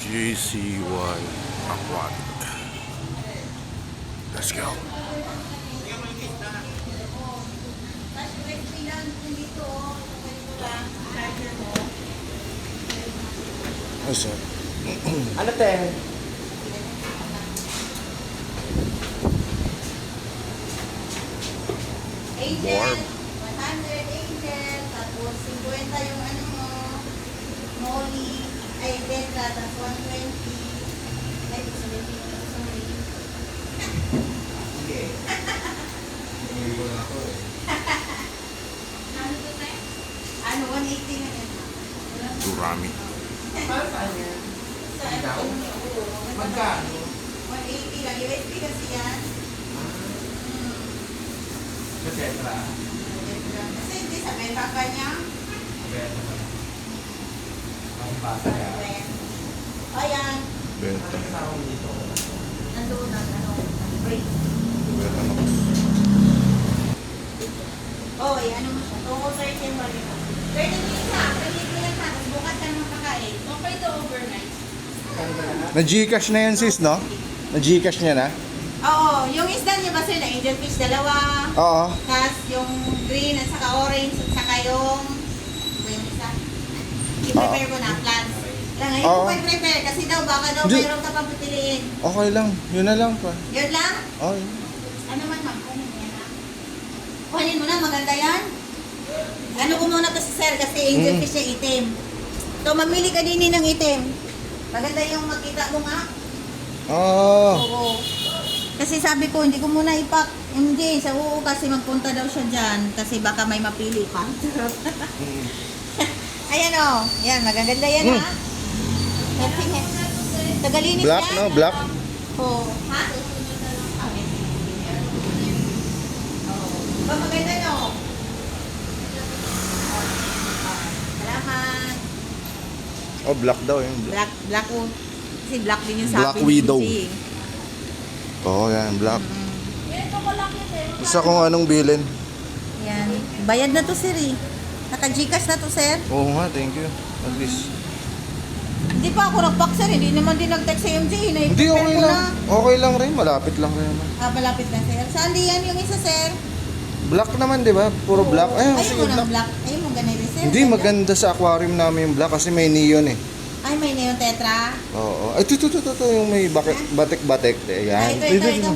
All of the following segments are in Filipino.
JCY Aquatic. Let's go. Ay, sir. Ano te? Angel, 100 Angel, tapos 50 yung ano mo, Molly, ay Beta, tapos 120. Ay, sorry. Ano to tayo? Ano, 180 na yan. Durami. Para saan yan? Sa ano? Magkano? 180 lang. USB kasi yan. Sa Tetra? Kasi hindi sa beta ka niya. Beta pa. Ang basa yan. Ayan. Benta. Ano kasama mo dito? Nandoon ang ano, break. Benta na. Oh, ano mo siya? Tungo 13 mo rin. 30 minutes ha. 30 minutes ha. Tapos bukas ka naman kakain. Okay to overnight. Na-Gcash na yan, sis, no? Na-Gcash niya na? Oo. Yung isda niya ba sila? Angel fish, dalawa. Oo. Tapos yung green at saka orange at saka yung isa. I-prepare ko na. Plants. Lang, ngayon Oo. ko i-prepare kasi daw baka daw Hindi. mayroon ka pang pipiliin. Okay lang. Yun na lang pa. Yun lang? Okay. Ano man ma'am? Kunin mo yan ha? Kunin mo na. Maganda yan. Ano ko muna to si sir kasi angel fish niya itim. So mamili ka din ng itim. Maganda yung makita mo nga. Oo. Oo. Kasi sabi ko, hindi ko muna ipak. Hindi, sa oo kasi magpunta daw siya dyan. Kasi baka may mapili pa. Ayan o. Yan, magaganda yan ha. Tagalinis Black, yan. no? Black? Oo. Ha? Ba maganda no? Salamat. Oh, black daw yun. Black. Black o. Kasi black din yung Black sabi ni Widow. Gigi. Oo, yan. Black. Isa kung anong bilin. Yan. Bayad na to sir eh. Naka-Gcash na to sir. Oo nga, thank you. At least. Hindi pa ako nag-pack sir. Hindi naman din nag-text sa MJ. Hindi, okay ko lang. na. Okay lang rin. Malapit lang rin naman. Ah, malapit na sir. Saan di yan yung isa sir? Black naman, di ba? Puro black. Ayun, Ayun sige, mo black. ng black. Ayun mo ganito sir. Hindi, Ganda. maganda sa aquarium namin yung black kasi may neon eh. Ay, may neon tetra. Oo. Ay, ito, yung may batik-batik. Ayan. Ay, ito.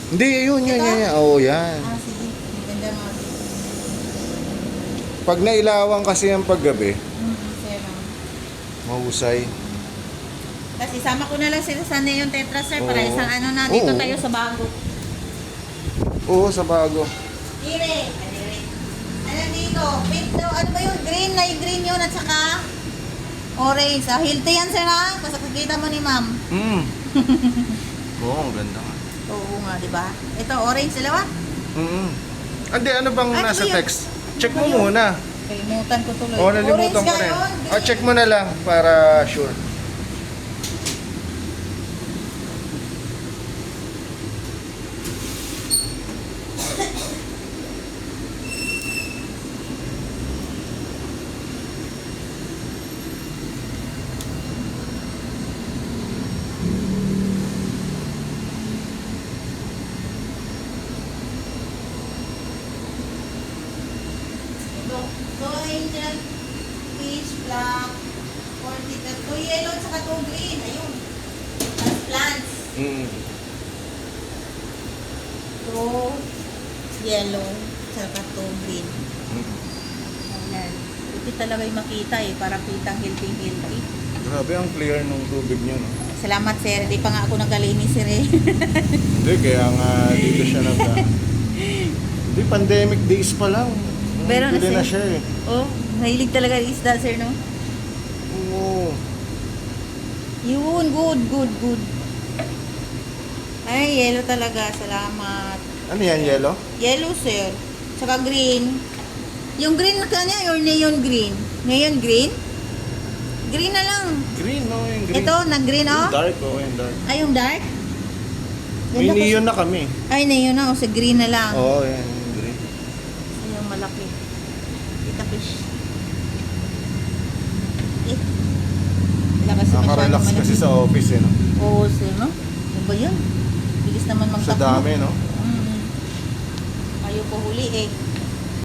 Hindi, yun. Ito? Oo, yan. Ah, sige. Maganda mo. Pag nailawang kasi ang paggabi, Sir. mahusay. Tapos isama ko na lang sila sa neon tetra sir. Para Oo. isang ano na. Dito Oo. tayo sa bago. Oo, sa bago. Dire. Ano dito? Pink daw. Ano ba yung green na yung green yun at saka orange. Ah, healthy yan sir ha. Kasi kakita mo ni ma'am. Oo, ang ganda nga. Oo nga, di ba? Ito, orange dalawa. Andi, ano bang Ano nasa ba yun? text? Check mo Ano yun? muna. Kalimutan ko tuloy. Oo, nalimutan ko Orange rin. ka yun, green. Check mo na lang para sure. Two angel, peach, black, 40, two yellow, tsaka two green. Ayun. Tapos plants. Two yellow, tsaka two green. Ayan. Buti talaga yung makita eh. Para kitang healthy. Grabe ang clear ng tubig niyo, no? Salamat sir. Di pa nga ako nagalinis sir eh. Hindi, kaya nga dito siya Hindi, pandemic days pa lang. Pero Pwede na sir. siya eh. Oh, mahilig talaga yung isda sir no? Oo. Yun, good. Ay, yellow talaga. Salamat. Ano yan, yellow? Yellow, sir. Saka green. Yung green na kanya or neon green? Neon green? Green na lang. Green, no? Yung green. Ito, nag-green, oh? Yung dark, yung dark. Ay, yung dark? May Ganda kasi- neon na kami. Ay, neon na. O, sa green na lang. Oo, yan, yung green. Ay, yung malaki. Kita fish. Eh. Wala kasi Nakarelax Relax naman kasi sa office eh, no? Oo, sir, no? Ano ba yun? Bilis naman Sa magtakbo. dami, no? Mm. Ayaw ko huli eh.